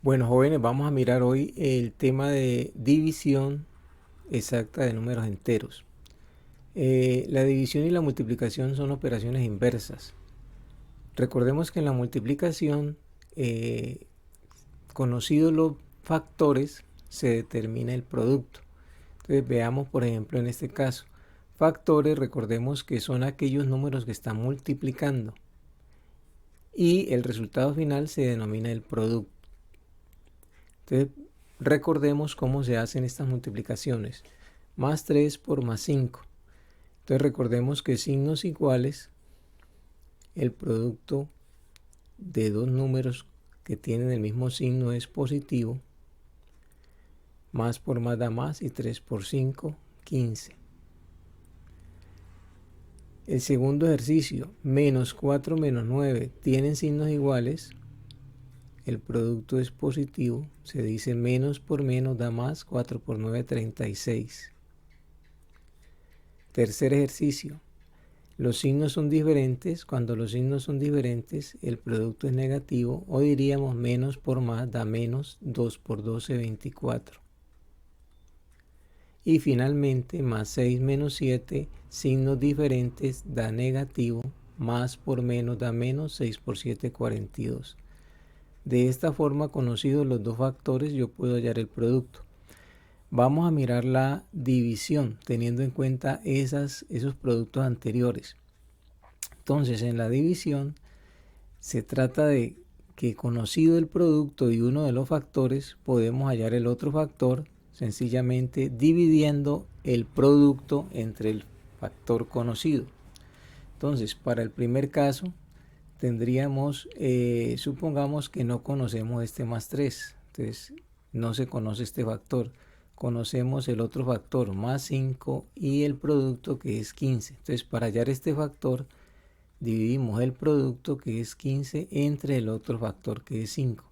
Bueno, jóvenes, vamos a mirar hoy el tema de división exacta de números enteros. La división y la multiplicación son operaciones inversas. Recordemos que en la multiplicación, eh, conocidos los factores, se determina el producto. Entonces veamos, por ejemplo, en este caso, factores, recordemos que son aquellos números que están multiplicando y el resultado final se denomina el producto. Entonces, recordemos cómo se hacen estas multiplicaciones. Más 3 por más 5. Entonces, recordemos que signos iguales, el producto de dos números que tienen el mismo signo es positivo. Más por más da más y 3 por 5, 15. El segundo ejercicio, menos 4 menos 9, tienen signos iguales. El producto es positivo. Se dice menos por menos da más, 4 por 9, 36. Tercer ejercicio. Los signos son diferentes. Cuando los signos son diferentes, el producto es negativo, o diríamos menos por más da menos, 2 por 12, 24. Y finalmente, más 6 menos 7, signos diferentes da negativo, más por menos da menos, 6 por 7, 42. De esta forma, conocidos los dos factores, yo puedo hallar el producto. Vamos a mirar la división, teniendo en cuenta esos productos anteriores. Entonces, en la división se trata de que, conocido el producto y uno de los factores, podemos hallar el otro factor sencillamente dividiendo el producto entre el factor conocido. Entonces, para el primer caso, tendríamos, supongamos que no conocemos este más 3. Entonces, no se conoce este factor. Conocemos el otro factor, más 5, y el producto, que es 15. Entonces, para hallar este factor, dividimos el producto, que es 15, entre el otro factor, que es 5.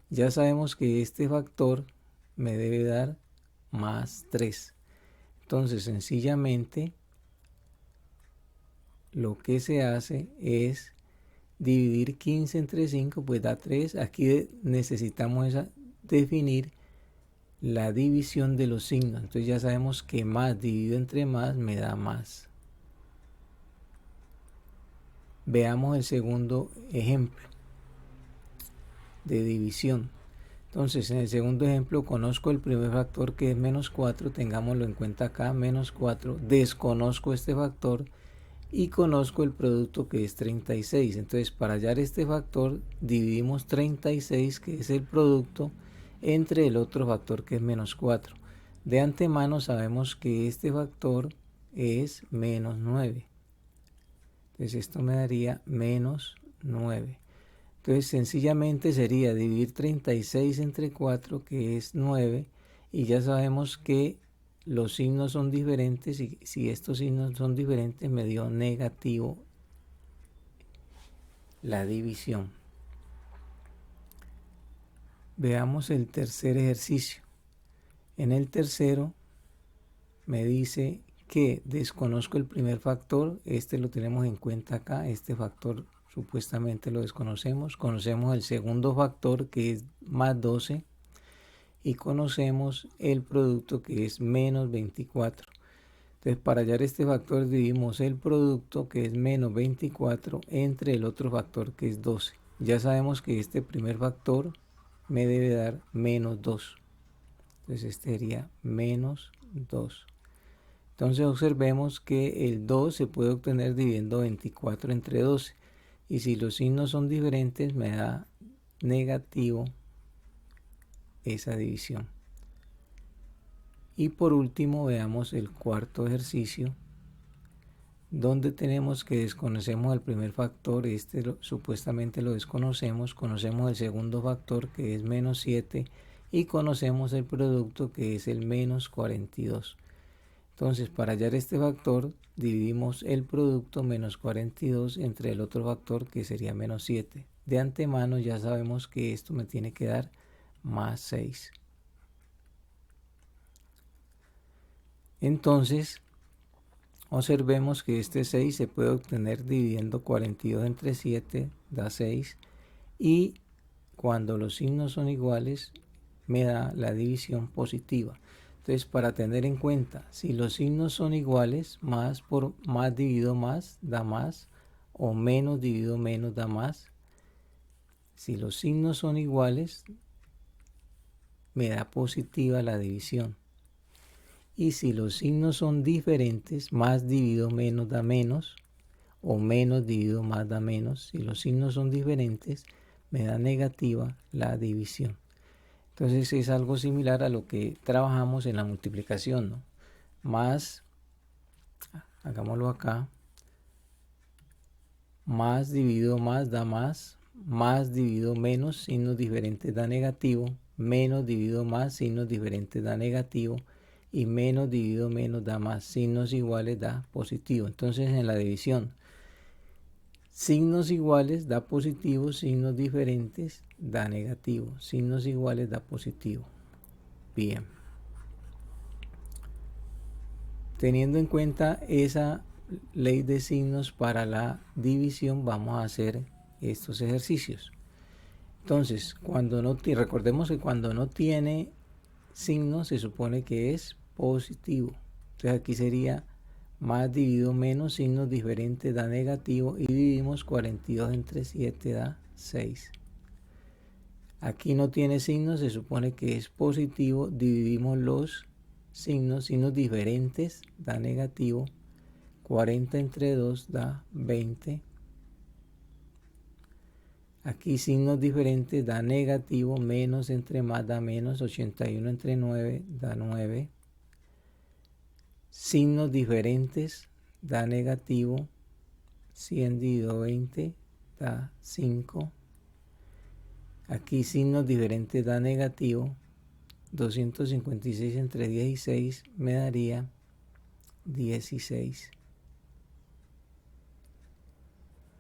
Ya sabemos que este factor me debe dar más 3. Entonces, sencillamente, lo que se hace es dividir 15 entre 5, pues da 3. Aquí necesitamos definir la división de los signos. Entonces ya sabemos que más dividido entre más me da más. Veamos el segundo ejemplo de división. Entonces, en el segundo ejemplo, conozco el primer factor, que es menos 4, tengámoslo en cuenta acá, menos 4, desconozco este factor y conozco el producto, que es 36. Entonces, para hallar este factor, dividimos 36, que es el producto, entre el otro factor, que es menos 4. De antemano sabemos que este factor es menos 9. Entonces, esto me daría menos 9. Entonces, sencillamente sería dividir 36 entre 4, que es 9, y ya sabemos que los signos son diferentes, y si estos signos son diferentes me dio negativo la división. Veamos el tercer ejercicio. En el tercero me dice que desconozco el primer factor, este lo tenemos en cuenta acá, este factor supuestamente lo desconocemos. Conocemos el segundo factor, que es más 12, y conocemos el producto, que es menos 24. Entonces, para hallar este factor, dividimos el producto, que es menos 24, entre el otro factor, que es 12. Ya sabemos que este primer factor me debe dar menos 2. Entonces, este sería menos 2. Entonces, observemos que el 2 se puede obtener dividiendo 24 entre 12. Y si los signos son diferentes, me da negativo esa división. Y por último, veamos el cuarto ejercicio, donde tenemos que desconocemos el primer factor, supuestamente lo desconocemos, conocemos el segundo factor, que es menos 7, y conocemos el producto, que es el menos 42. Entonces, para hallar este factor, dividimos el producto, menos 42, entre el otro factor, que sería menos 7. De antemano ya sabemos que esto me tiene que dar más 6. Entonces, observemos que este 6 se puede obtener dividiendo 42 entre 7, da 6. Y cuando los signos son iguales me da la división positiva. Entonces, para tener en cuenta, si los signos son iguales, más por más dividido más da más, o menos dividido menos da más. Si los signos son iguales, me da positiva la división. Y si los signos son diferentes, más dividido menos da menos, o menos dividido más da menos. Si los signos son diferentes, me da negativa la división. Entonces es algo similar a lo que trabajamos en la multiplicación, ¿no? Más, hagámoslo acá, más dividido más da más dividido menos, signos diferentes da negativo, menos dividido más, signos diferentes da negativo, y menos dividido menos da más, signos iguales da positivo. Entonces en la división, signos iguales da positivo, signos diferentes da negativo, signos iguales da positivo. Bien. Teniendo en cuenta esa ley de signos para la división, vamos a hacer estos ejercicios. Entonces, recordemos que cuando no tiene signos se supone que es positivo. Entonces aquí sería más dividido menos, signos diferentes da negativo, y dividimos 42 entre 7 da 6. Aquí no tiene signos, se supone que es positivo, dividimos los signos diferentes da negativo, 40 entre 2 da 20. Aquí signos diferentes da negativo, menos entre más da menos, 81 entre 9 da 9. Signos diferentes da negativo, 100 dividido 20 da 5. Aquí signos diferentes da negativo, 256 entre 16 me daría 16.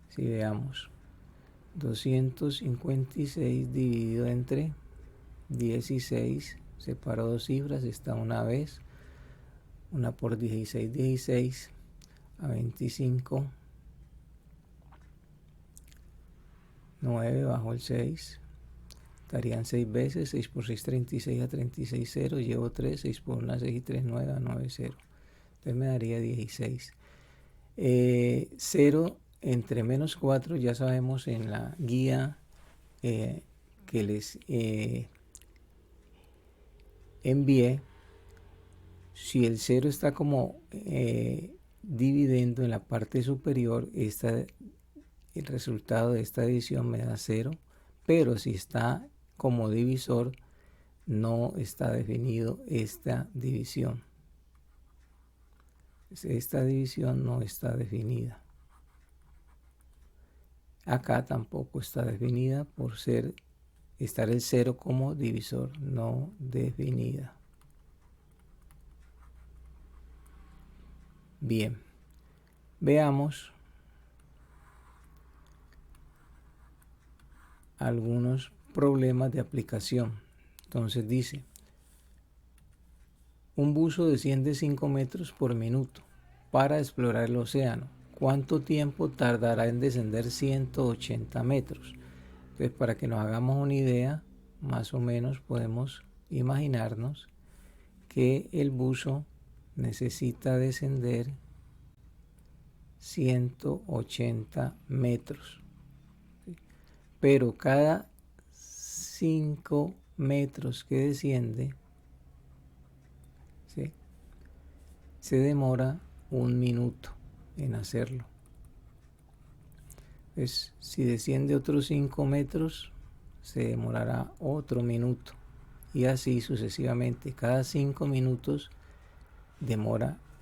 Si veamos, 256 dividido entre 16, separo dos cifras, está una vez, una por 16, 16 a 25, 9 bajo el 6, estarían 6 veces, 6 por 6, 36 a 36, 0, llevo 3, 6 por 1, 6 y 3, 9 a 9, 0. Entonces me daría 16. 0 entre menos 4, ya sabemos en la guía que les envié, si el 0 está como dividendo en la parte superior, el resultado de esta división me da 0, pero si está como divisor, no está definido esta división. Esta división no está definida. Acá tampoco está definida por estar el 0 como divisor, no definida. Bien, veamos algunos problemas de aplicación. Entonces dice, un buzo desciende 5 metros por minuto para explorar el océano. ¿Cuánto tiempo tardará en descender 180 metros? Entonces, para que nos hagamos una idea, más o menos podemos imaginarnos que el buzo necesita descender 180 metros. Pero cada 5 metros que desciende, ¿sí?, se demora 1 minuto en hacerlo. Pues, si desciende otros 5 metros, se demorará otro minuto. Y así sucesivamente. Cada 5 minutos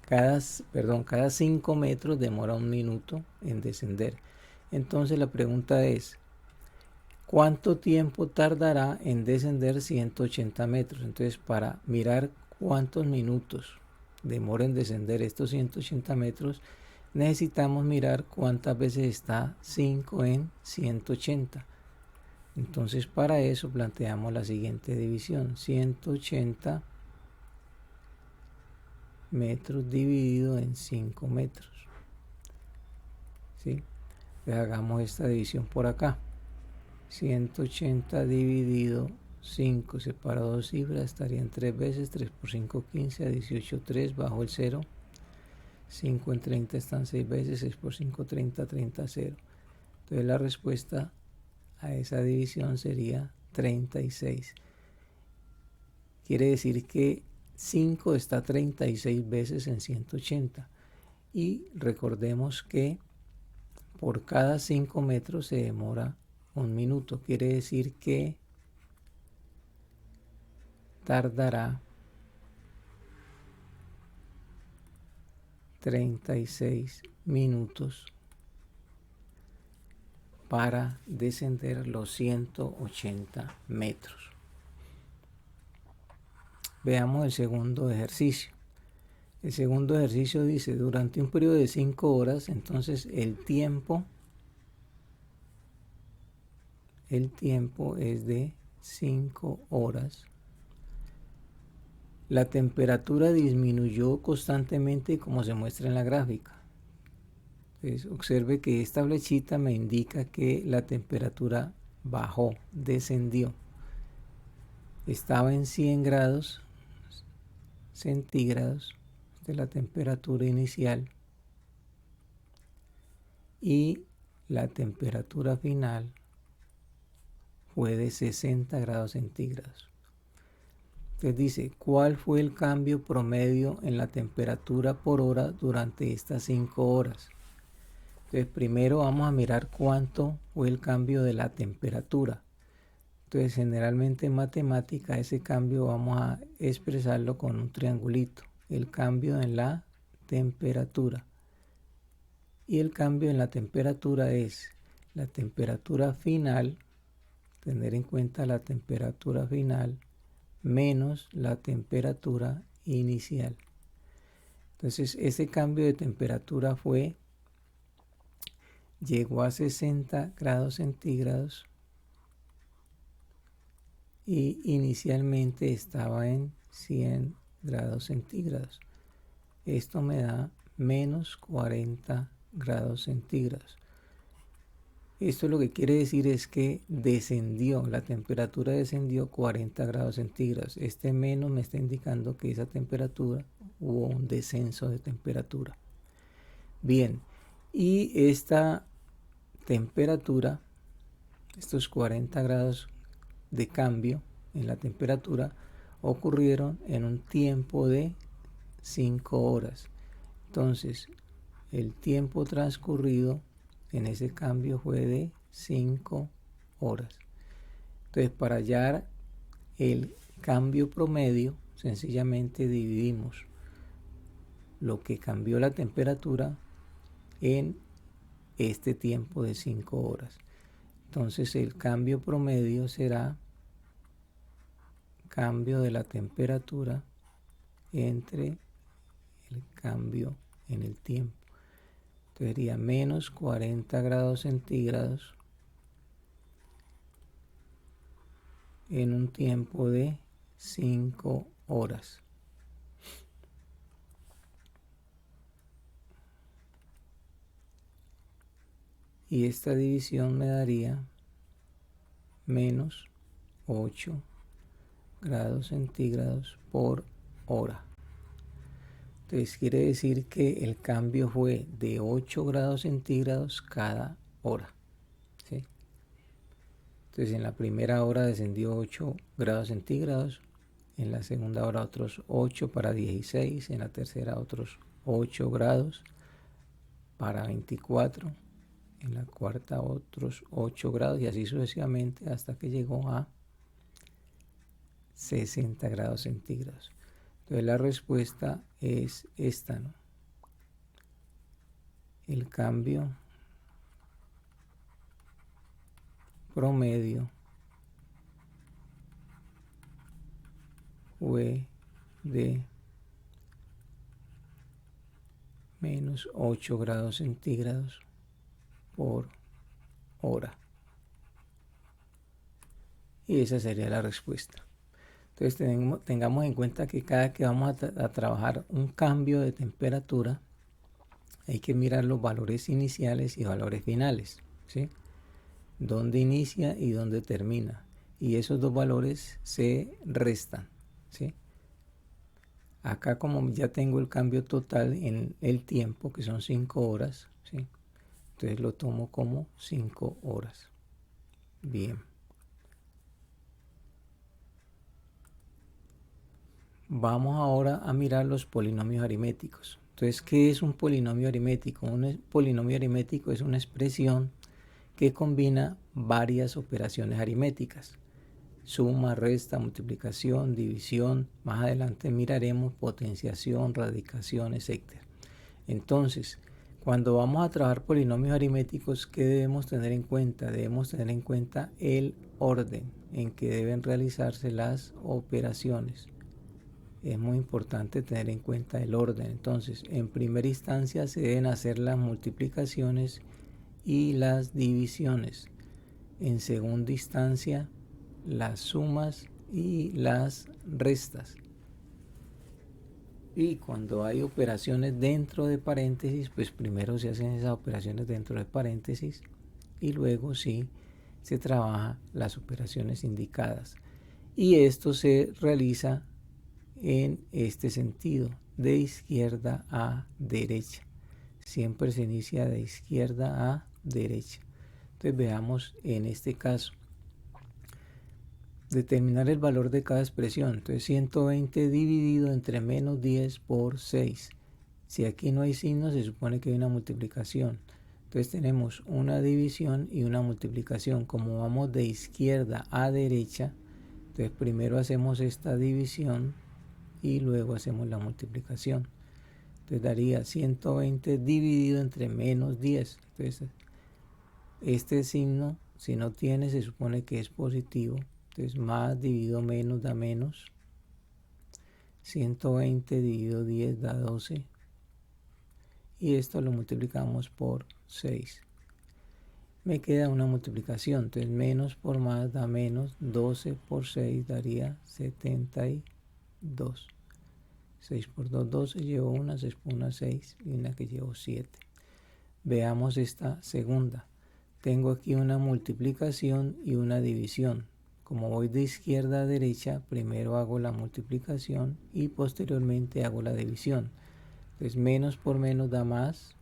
cada 5 metros demora 1 minuto en descender. Entonces la pregunta es, ¿cuánto tiempo tardará en descender 180 metros? Entonces, para mirar cuántos minutos demora en descender estos 180 metros, necesitamos mirar cuántas veces está 5 en 180. Entonces, para eso planteamos la siguiente división: 180 metros dividido en 5 metros. ¿Sí? Entonces, hagamos esta división por acá. 180 dividido 5 separado dos cifras estarían 3 veces. 3 por 5, 15. A 18, 3. Bajo el 0. 5 en 30 están 6 veces. 6 por 5, 30. 30, 0. Entonces la respuesta a esa división sería 36. Quiere decir que 5 está 36 veces en 180. Y recordemos que por cada 5 metros se demora 1 minuto. Quiere decir que tardará 36 minutos para descender los 180 metros. Veamos el segundo ejercicio. El segundo ejercicio dice, durante un periodo de 5 horas, entonces el tiempo es de 5 horas. La temperatura disminuyó constantemente como se muestra en la gráfica. Entonces, observe que esta flechita me indica que la temperatura bajó, descendió. Estaba en 100 grados centígrados de la temperatura inicial y la temperatura final fue de 60 grados centígrados. Entonces dice, ¿cuál fue el cambio promedio en la temperatura por hora durante estas 5 horas? Entonces primero vamos a mirar cuánto fue el cambio de la temperatura. Entonces generalmente en matemática ese cambio vamos a expresarlo con un triangulito. El cambio en la temperatura. Y el cambio en la temperatura es la temperatura final, tener en cuenta la temperatura final, menos la temperatura inicial. Entonces ese cambio de temperatura llegó a 60 grados centígrados y inicialmente estaba en 100 grados centígrados. Esto me da menos 40 grados centígrados. Esto lo que quiere decir es que la temperatura descendió 40 grados centígrados. Este menos me está indicando que esa temperatura hubo un descenso de temperatura. Bien, y esta temperatura, estos 40 grados de cambio en la temperatura, ocurrieron en un tiempo de 5 horas. Entonces, el tiempo transcurrido en ese cambio fue de 5 horas. Entonces, para hallar el cambio promedio, sencillamente dividimos lo que cambió la temperatura en este tiempo de 5 horas. Entonces, el cambio promedio será cambio de la temperatura entre el cambio en el tiempo. Entonces sería menos 40 grados centígrados en un tiempo de 5 horas. Y esta división me daría menos 8 grados centígrados por hora. Entonces quiere decir que el cambio fue de 8 grados centígrados cada hora. ¿Sí? Entonces en la primera hora descendió 8 grados centígrados, en la segunda hora otros 8 para 16, en la tercera otros 8 grados para 24, en la cuarta otros 8 grados y así sucesivamente hasta que llegó a 60 grados centígrados. Entonces la respuesta es esta, ¿no? El cambio promedio fue de menos 8 grados centígrados por hora. Y esa sería la respuesta. Entonces tengamos en cuenta que cada que vamos a trabajar un cambio de temperatura, hay que mirar los valores iniciales y valores finales, ¿sí? dónde inicia y dónde termina. Y esos dos valores se restan, ¿sí? Acá como ya tengo el cambio total en el tiempo, que son 5 horas, ¿sí? Entonces lo tomo como 5 horas. Bien. Vamos ahora a mirar los polinomios aritméticos. Entonces, ¿qué es un polinomio aritmético? Un polinomio aritmético es una expresión que combina varias operaciones aritméticas. Suma, resta, multiplicación, división. Más adelante miraremos potenciación, radicación, etc. Entonces, cuando vamos a trabajar polinomios aritméticos, ¿qué debemos tener en cuenta? Debemos tener en cuenta el orden en que deben realizarse las operaciones. Es muy importante tener en cuenta el orden. Entonces, en primera instancia se deben hacer las multiplicaciones y las divisiones. En segunda instancia, las sumas y las restas. Y cuando hay operaciones dentro de paréntesis, pues primero se hacen esas operaciones dentro de paréntesis y luego sí se trabaja las operaciones indicadas. Y esto se realiza en este sentido, de izquierda a derecha. Siempre se inicia de izquierda a derecha. Entonces veamos en este caso. Determinar el valor de cada expresión. Entonces 120 dividido entre menos 10 por 6. Si aquí no hay signo, se supone que hay una multiplicación. Entonces tenemos una división y una multiplicación. Como vamos de izquierda a derecha, entonces primero hacemos esta división y luego hacemos la multiplicación. Entonces daría 120 dividido entre menos 10. Entonces este signo, si no tiene, se supone que es positivo. Entonces más dividido menos da menos. 120 dividido 10 da 12. Y esto lo multiplicamos por 6. Me queda una multiplicación. Entonces menos por más da menos. 12 por 6 daría 72. 6 por 2, 12. Llevo una. 6 por 1, 6. Y una que llevo 7. Veamos esta segunda. Tengo aquí una multiplicación y una división. Como voy de izquierda a derecha, primero hago la multiplicación y posteriormente hago la división. Entonces menos por menos da más.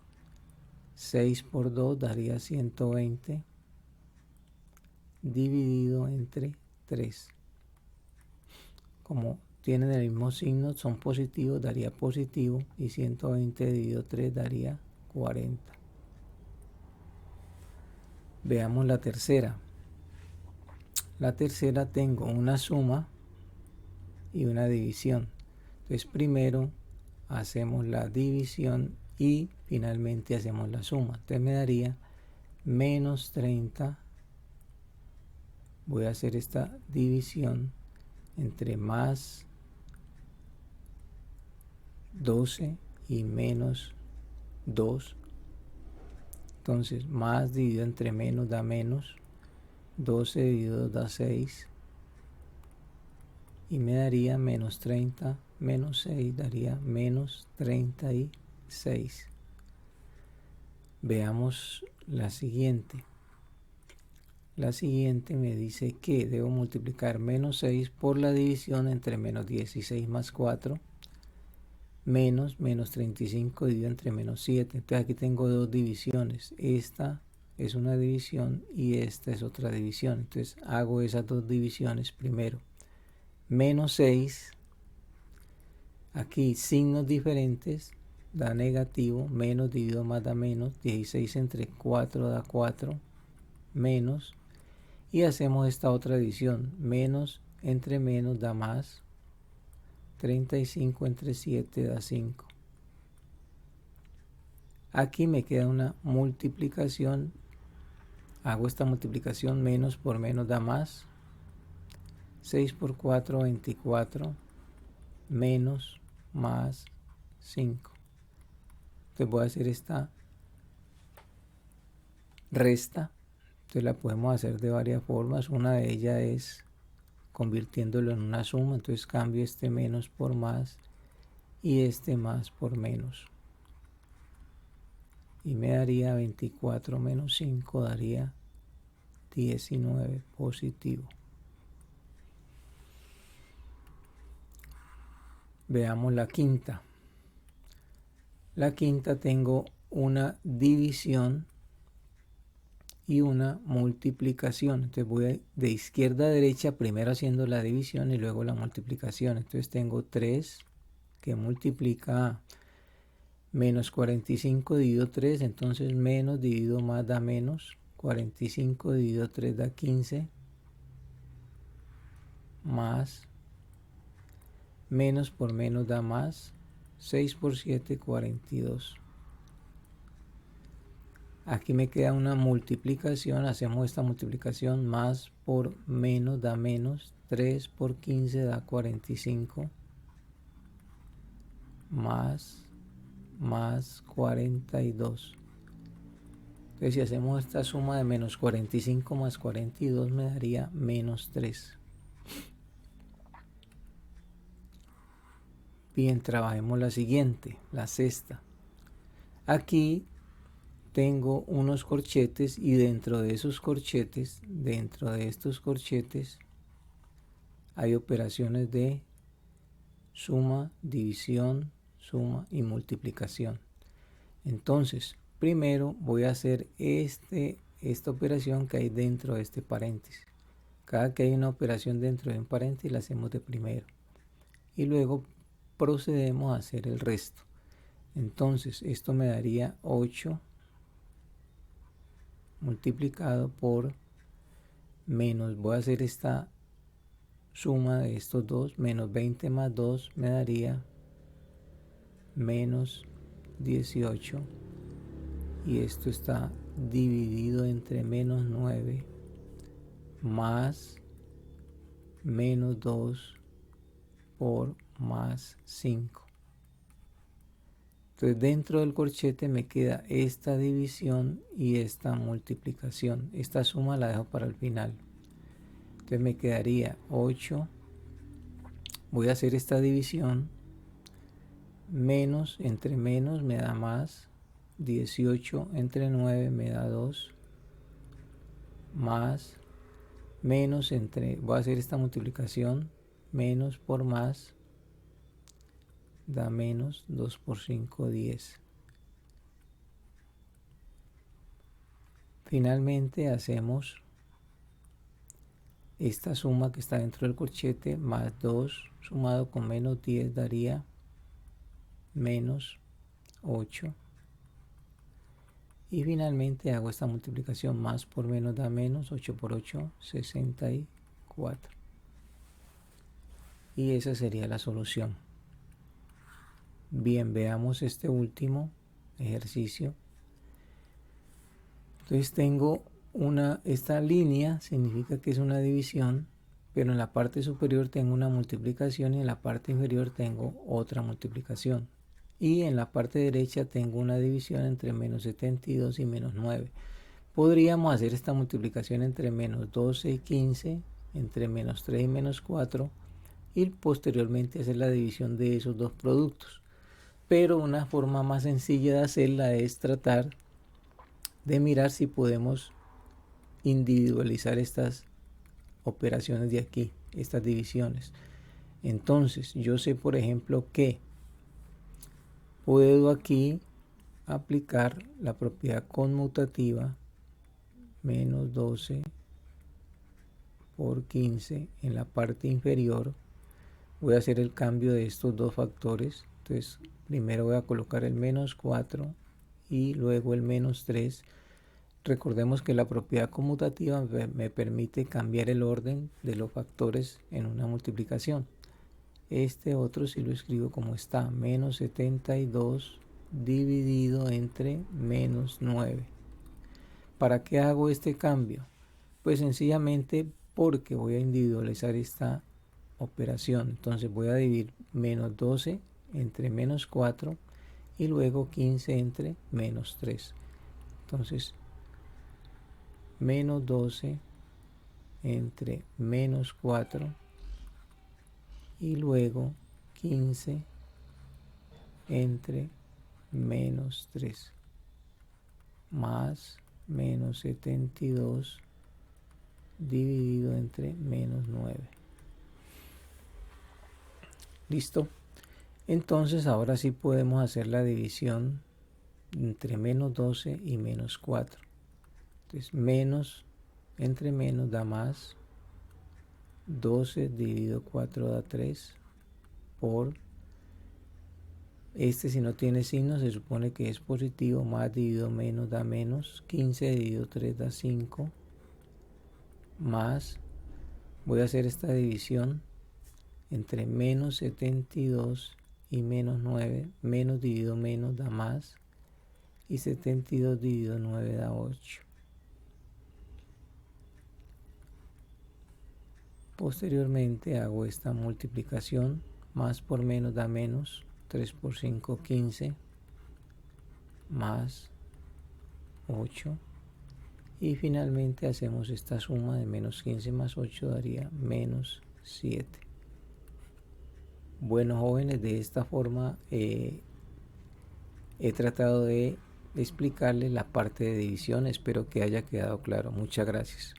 6 por 2 daría 120 dividido entre 3. Como tienen el mismo signo, son positivos, daría positivo, y 120 dividido 3 daría 40. Veamos la tercera. La tercera tengo una suma y una división. Entonces primero hacemos la división y finalmente hacemos la suma. Entonces me daría menos 30. Voy a hacer esta división entre más 12 y menos 2. Entonces más dividido entre menos da menos. 12 dividido 2 da 6. Y me daría menos 30 menos 6 daría menos 36. Veamos la siguiente. La siguiente me dice que debo multiplicar menos 6 por la división entre menos 16 más 4 menos 35 dividido entre menos 7. Entonces aquí tengo dos divisiones. Esta es una división y esta es otra división. Entonces hago esas dos divisiones primero. Menos 6, aquí signos diferentes, da negativo, menos dividido más da menos, 16 entre 4 da 4, menos, y hacemos esta otra división, menos entre menos da más, 35 entre 7 da 5. Aquí me queda una multiplicación, hago esta multiplicación, menos por menos da más, 6 por 4, 24, menos, más, 5. Entonces voy a hacer esta resta. Entonces la podemos hacer de varias formas. Una de ellas es convirtiéndolo en una suma. Entonces cambio este menos por más y este más por menos. Y me daría 24 menos 5 daría 19 positivo. Veamos la quinta. La quinta tengo una división y una multiplicación. Entonces voy de izquierda a derecha, primero haciendo la división y luego la multiplicación. Entonces tengo 3 que multiplica a menos 45 dividido 3, entonces menos dividido más da menos. 45 dividido 3 da 15, más menos por menos da más. 6 por 7, 42. Aquí me queda una multiplicación, hacemos esta multiplicación, más por menos da menos. 3 por 15 da 45, más 42. Entonces si hacemos esta suma de menos 45 más 42 me daría menos 3. Bien, trabajemos la siguiente, la sexta. Aquí tengo unos corchetes y dentro de estos corchetes hay operaciones de suma, división, suma y multiplicación. Entonces, primero voy a hacer esta operación que hay dentro de este paréntesis. Cada que hay una operación dentro de un paréntesis la hacemos de primero. Y luego procedemos a hacer el resto. Entonces, esto me daría 8 multiplicado por menos, voy a hacer esta suma de estos dos, menos 20 más 2 me daría menos 18, y esto está dividido entre menos 9 más menos 2 por más 5. Entonces dentro del corchete me queda esta división y esta multiplicación. Esta suma la dejo para el final. Entonces me quedaría 8. Voy a hacer esta división. Menos entre menos me da más. 18 entre 9 me da 2. Más. Menos entre, voy a hacer esta multiplicación. Menos por más da menos. 2 por 5, 10. Finalmente hacemos esta suma que está dentro del corchete, más 2 sumado con menos 10 daría menos 8. Y finalmente hago esta multiplicación, más por menos da menos. 8 por 8, 64. Y esa sería la solución. Bien, veamos este último ejercicio. Entonces tengo esta línea, significa que es una división, pero en la parte superior tengo una multiplicación y en la parte inferior tengo otra multiplicación. Y en la parte derecha tengo una división entre menos 72 y menos 9. Podríamos hacer esta multiplicación entre menos 12 y 15, entre menos 3 y menos 4, y posteriormente hacer la división de esos dos productos. Pero una forma más sencilla de hacerla es tratar de mirar si podemos individualizar estas operaciones de aquí, estas divisiones. Entonces yo sé, por ejemplo, que puedo aquí aplicar la propiedad conmutativa, menos 12 por 15 en la parte inferior. Voy a hacer el cambio de estos dos factores. Entonces primero voy a colocar el menos 4 y luego el menos 3. Recordemos que la propiedad conmutativa me permite cambiar el orden de los factores en una multiplicación. Este otro si lo escribo como está, menos 72 dividido entre menos 9. ¿Para qué hago este cambio? Pues sencillamente porque voy a individualizar esta operación. Entonces voy a dividir menos 12 entre menos 4 y luego 15 entre menos 3. Entonces menos 12 entre menos 4 y luego 15 entre menos 3 más menos 72 dividido entre menos 9. Listo. Entonces ahora sí podemos hacer la división entre menos 12 y menos 4. Entonces menos entre menos da más. 12 dividido 4 da 3 por este, si no tiene signo se supone que es positivo, más dividido menos da menos. 15 dividido 3 da 5 más, voy a hacer esta división entre menos 72 y menos 9. Menos dividido menos da más y 72 dividido 9 da 8. Posteriormente hago esta multiplicación, más por menos da menos, 3 por 5, 15, más 8. Y finalmente hacemos esta suma de menos 15 más 8 daría menos 7. Bueno, jóvenes, de esta forma he tratado de explicarles la parte de división. Espero que haya quedado claro. Muchas gracias.